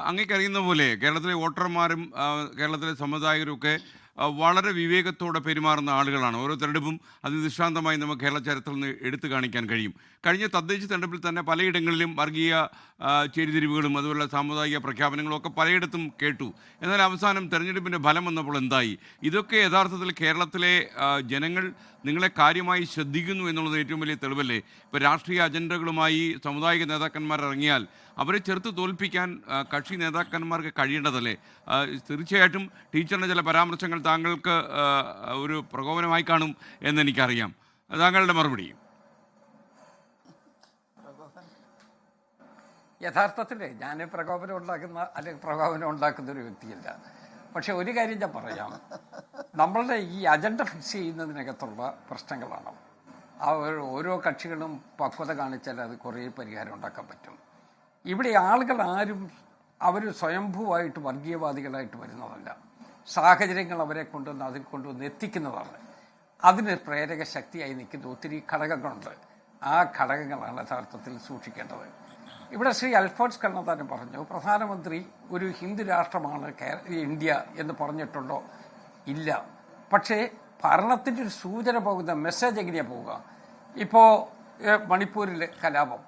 അങ്ങേക്കറിയുന്ന പോലെ കേരളത്തിലെ വോട്ടർമാരും കേരളത്തിലെ സമുദായകരുമൊക്കെ വളരെ വിവേകത്തോടെ പെരുമാറുന്ന ആളുകളാണ്. ഓരോ തെരഞ്ഞെടുപ്പും അതിദൃഷ്ടാന്തമായി നമുക്ക് കേരള ചരിത്രത്തിൽ നിന്ന് എടുത്തു കാണിക്കാൻ കഴിയും. കഴിഞ്ഞ തദ്ദേശ തെരഞ്ഞെടുപ്പിൽ തന്നെ പലയിടങ്ങളിലും വർഗീയ ചേരിതിരിവുകളും അതുപോലെ സാമുദായിക പ്രഖ്യാപനങ്ങളും ഒക്കെ പലയിടത്തും കേട്ടു. എന്നാൽ അവസാനം തെരഞ്ഞെടുപ്പിൻ്റെ ഫലം വന്നപ്പോൾ എന്തായി? ഇതൊക്കെ യഥാർത്ഥത്തിൽ കേരളത്തിലെ ജനങ്ങൾ നിങ്ങളെ കാര്യമായി ശ്രദ്ധിക്കുന്നു എന്നുള്ളത് ഏറ്റവും വലിയ തെളിവല്ലേ? ഇപ്പോൾ രാഷ്ട്രീയ അജണ്ടകളുമായി സാമുദായിക നേതാക്കന്മാർ ഇറങ്ങിയാൽ അവരെ ചെറുത്ത് തോൽപ്പിക്കാൻ കക്ഷി നേതാക്കന്മാർക്ക് കഴിയേണ്ടതല്ലേ? തീർച്ചയായിട്ടും ടീച്ചറിൻ്റെ ചില പരാമർശങ്ങൾ താങ്കൾക്ക് ഒരു പ്രകോപനമായി കാണും എന്നെനിക്കറിയാം. താങ്കളുടെ മറുപടി? യഥാർത്ഥത്തിൽ ഞാൻ പ്രകോപനം ഉണ്ടാക്കുന്ന ഒരു വ്യക്തിയല്ല. പക്ഷെ ഒരു കാര്യം ഞാൻ പറയാം, നമ്മളുടെ ഈ അജണ്ട ഫിക്സ് ചെയ്യുന്നതിനകത്തുള്ള പ്രശ്നങ്ങളാണ്. ഓരോ കക്ഷികളും പക്വത കാണിച്ചാൽ അത് കുറേ പരിഹാരം ഉണ്ടാക്കാൻ പറ്റും. ഇവിടെ ആളുകൾ ആരും അവർ സ്വയംഭൂവായിട്ട് വർഗീയവാദികളായിട്ട് വരുന്നതല്ല. സാഹചര്യങ്ങൾ അവരെ കൊണ്ടുവന്ന് എത്തിക്കുന്നതാണ്. അതിന് പ്രേരക ശക്തിയായി നിൽക്കുന്ന ഒത്തിരി ഘടകങ്ങളുണ്ട്. ആ ഘടകങ്ങളാണ് യഥാർത്ഥത്തിൽ സൂക്ഷിക്കേണ്ടത്. ഇവിടെ ശ്രീ അൽഫോൺസ് കണ്ണന്താനം പറഞ്ഞു, പ്രധാനമന്ത്രി ഒരു ഹിന്ദു രാഷ്ട്രമാണ് ഇന്ത്യ എന്ന് പറഞ്ഞിട്ടുണ്ടോ? ഇല്ല. പക്ഷേ ഭരണത്തിൻ്റെ ഒരു സൂചന പോകുന്ന മെസ്സേജ് എങ്ങനെയാണ് പോവുക? ഇപ്പോൾ മണിപ്പൂരിൽ കലാപം,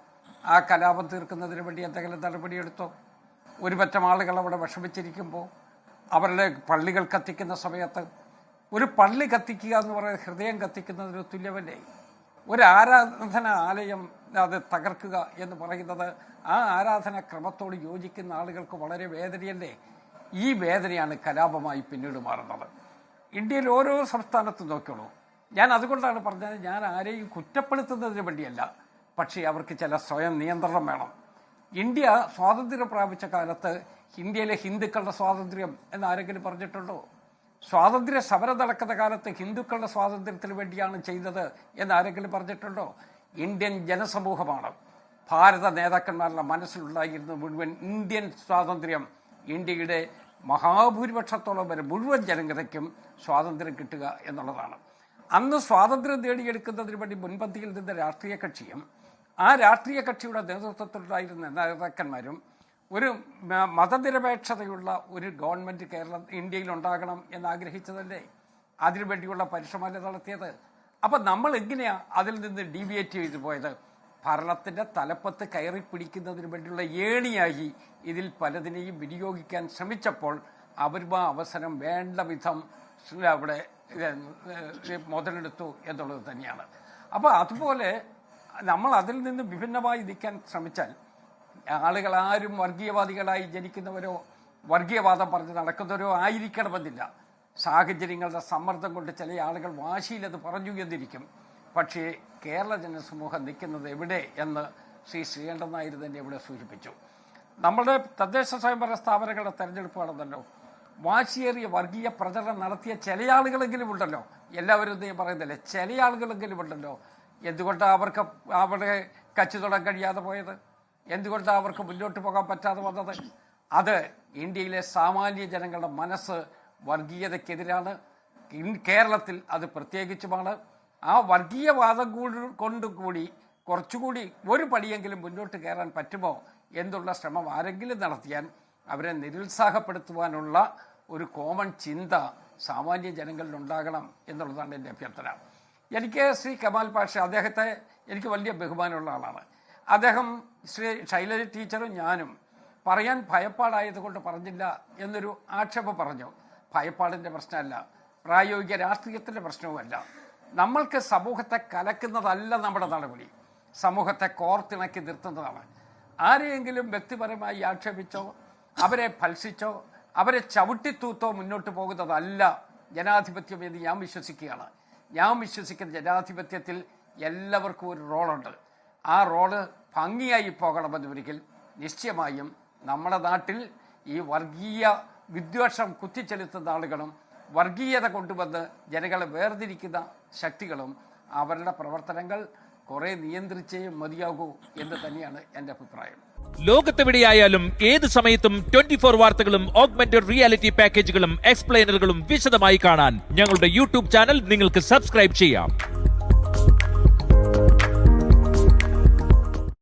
ആ കലാപം തീർക്കുന്നതിന് വേണ്ടി എന്തെങ്കിലും നടപടിയെടുത്തോ? ഒരു പറ്റം ആളുകൾ അവിടെ വിഷമിച്ചിരിക്കുമ്പോൾ അവരുടെ പള്ളികൾ കത്തിക്കുന്ന സമയത്ത് ഒരു പള്ളി കത്തിക്കുക എന്ന് പറയുന്നത് ഹൃദയം കത്തിക്കുന്നതിന് തുല്യമല്ലേ? ഒരു ആരാധന ആലയം അത് തകർക്കുക എന്ന് പറയുന്നത് ആ ആരാധന ക്രമത്തോട് യോജിക്കുന്ന ആളുകൾക്ക് വളരെ വേദനയല്ലേ? ഈ വേദനയാണ് കലാപമായി പിന്നീട് മാറുന്നത്. ഇന്ത്യയിൽ ഓരോ സംസ്ഥാനത്തും നോക്കിയോളൂ. ഞാൻ അതുകൊണ്ടാണ് പറഞ്ഞത്, ഞാൻ ആരെയും കുറ്റപ്പെടുത്തുന്നതിന് വേണ്ടിയല്ല, പക്ഷേ അവർക്ക് ചില സ്വയം നിയന്ത്രണം വേണം. ഇന്ത്യ സ്വാതന്ത്ര്യം പ്രാപിച്ച കാലത്ത് ഇന്ത്യയിലെ ഹിന്ദുക്കളുടെ സ്വാതന്ത്ര്യം എന്ന് ആരെങ്കിലും പറഞ്ഞിട്ടുണ്ടോ? സ്വാതന്ത്ര്യ സമരം നടക്കുന്ന കാലത്ത് ഹിന്ദുക്കളുടെ സ്വാതന്ത്ര്യത്തിന് വേണ്ടിയാണ് ചെയ്തത് എന്ന് ആരെങ്കിലും പറഞ്ഞിട്ടുണ്ടോ? ഇന്ത്യൻ ജനസമൂഹമാണ്, ഭാരത നേതാക്കന്മാരുടെ മനസ്സിലുണ്ടായിരുന്ന മുഴുവൻ ഇന്ത്യൻ സ്വാതന്ത്ര്യം, ഇന്ത്യയുടെ മഹാഭൂരിപക്ഷത്തോളം വരെ മുഴുവൻ ജനങ്ങൾക്കും സ്വാതന്ത്ര്യം കിട്ടുക എന്നുള്ളതാണ്. അന്ന് സ്വാതന്ത്ര്യം നേടിയെടുക്കുന്നതിന് വേണ്ടി മുൻപന്തിയിൽ നിന്ന രാഷ്ട്രീയ കക്ഷിയും ആ രാഷ്ട്രീയ കക്ഷിയുടെ നേതൃത്വത്തിലുണ്ടായിരുന്ന നേതാക്കന്മാരും ഒരു മതനിരപേക്ഷതയുള്ള ഒരു ഗവൺമെൻറ് ഇന്ത്യയിൽ ഉണ്ടാകണം എന്നാഗ്രഹിച്ചതല്ലേ? അതിനുവേണ്ടിയുള്ള പരിശ്രമം നടത്തിയത്. അപ്പം നമ്മൾ എങ്ങനെയാണ് അതിൽ നിന്ന് ഡീവിയേറ്റ് ചെയ്തു പോയത്? ഭരണത്തിൻ്റെ തലപ്പത്ത് കയറി പിടിക്കുന്നതിന് വേണ്ടിയുള്ള ഏണിയായി ഇതിൽ പലതിനെയും വിനിയോഗിക്കാൻ ശ്രമിച്ചപ്പോൾ അവർ അവസരം വേണ്ട വിധം അവിടെ മുതലെടുത്തു എന്നുള്ളത് തന്നെയാണ്. അപ്പോൾ അതുപോലെ നമ്മൾ അതിൽ നിന്ന് വിഭിന്നമായി നിൽക്കാൻ ശ്രമിച്ചാൽ ആളുകളാരും വർഗീയവാദികളായി ജനിക്കുന്നവരോ വർഗീയവാദം പറഞ്ഞ് നടക്കുന്നവരോ ആയിരിക്കണമെന്നില്ല. സാഹചര്യങ്ങളുടെ സമ്മർദ്ദം കൊണ്ട് ചില ആളുകൾ വാശിയിലത് പറഞ്ഞു എന്നിരിക്കും. പക്ഷേ കേരള ജനസമൂഹം നിൽക്കുന്നത് എവിടെ എന്ന് ശ്രീ ശ്രീകണ്ഠൻ നായർ തന്നെ ഇവിടെ സൂചിപ്പിച്ചു. നമ്മുടെ തദ്ദേശ സ്വയംഭരണ സ്ഥാപനങ്ങളുടെ തെരഞ്ഞെടുപ്പ് നടന്നല്ലോ, വാശിയേറിയ വർഗീയ പ്രചരണം നടത്തിയ ചില ആളുകളെങ്കിലും ഉണ്ടല്ലോ. എല്ലാവരും ഞാൻ പറയുന്നില്ലേ, ചില ആളുകളെങ്കിലും ഉണ്ടല്ലോ. എന്തുകൊണ്ടാണ് അവർക്ക് അവിടെ കച്ചുതൊടാൻ കഴിയാതെ പോയത്? എന്തുകൊണ്ടാണ് അവർക്ക് മുന്നോട്ട് പോകാൻ പറ്റാതെ വന്നത്? അത് ഇന്ത്യയിലെ സാമാന്യ ജനങ്ങളുടെ മനസ്സ് വർഗീയതയ്ക്കെതിരാണ്. കേരളത്തിൽ അത് പ്രത്യേകിച്ചുമാണ്. ആ വർഗീയവാദം കൊണ്ടുകൂടി കുറച്ചുകൂടി ഒരു പടിയെങ്കിലും മുന്നോട്ട് കയറാൻ പറ്റുമോ എന്നുള്ള ശ്രമം ആരെങ്കിലും നടത്തിയാൽ അവരെ നിരുത്സാഹപ്പെടുത്തുവാനുള്ള ഒരു കോമൺ ചിന്ത സാമാന്യ ജനങ്ങളിൽ ഉണ്ടാകണം എന്നുള്ളതാണ് എൻ്റെ അഭ്യർത്ഥന. എനിക്ക് ശ്രീ കമാൽ പാഷ, അദ്ദേഹത്തെ എനിക്ക് വലിയ ബഹുമാനമുള്ള ആളാണ്. അദ്ദേഹം ശ്രീ ശൈലജ ടീച്ചറും ഞാനും പറയാൻ ഭയപ്പാടായതുകൊണ്ട് പറഞ്ഞില്ല എന്നൊരു ആക്ഷേപം പറഞ്ഞു. ഭയപ്പാടിൻ്റെ പ്രശ്നമല്ല, പ്രായോഗിക രാഷ്ട്രീയത്തിൻ്റെ പ്രശ്നവുമല്ല. നമ്മൾക്ക് സമൂഹത്തെ കലക്കുന്നതല്ല നമ്മുടെ നടപടി, സമൂഹത്തെ കോർത്തിണക്കി നിർത്തുന്നതാണ്. ആരെയെങ്കിലും വ്യക്തിപരമായി ആക്ഷേപിച്ചോ അവരെ ഫൽസിച്ചോ അവരെ ചവിട്ടിത്തൂത്തോ മുന്നോട്ട് പോകുന്നതല്ല ജനാധിപത്യം എന്ന് ഞാൻ വിശ്വസിക്കുകയാണ്. ഞാൻ വിശ്വസിക്കുന്ന ജനാധിപത്യത്തിൽ എല്ലാവർക്കും ഒരു റോളുണ്ട്. ആ റോള് ഭംഗിയായി പോകണമെന്നൊരിക്കൽ നിശ്ചയമായും നമ്മുടെ നാട്ടിൽ ഈ വർഗീയ വിദ്വേഷം കുത്തിച്ചെലുത്തുന്ന ആളുകളും വർഗീയത കൊണ്ടുവന്ന് ജനങ്ങളെ വേർതിരിക്കുന്ന ശക്തികളും അവരുടെ പ്രവർത്തനങ്ങൾ കുറെ നിയന്ത്രിച്ചേ മതിയാകൂ എന്ന് തന്നെയാണ് എൻ്റെ അഭിപ്രായം. ലോകത്തെവിടെയായാലും ഏത് സമയത്തും 24 വാർത്തകളും ഓഗ്മെന്റഡ് റിയാലിറ്റി പാക്കേജുകളും എക്സ്പ്ലെയിനറുകളും വിശദമായി കാണാൻ ഞങ്ങളുടെ യൂട്യൂബ് ചാനൽ നിങ്ങൾക്ക് സബ്സ്ക്രൈബ് ചെയ്യാം.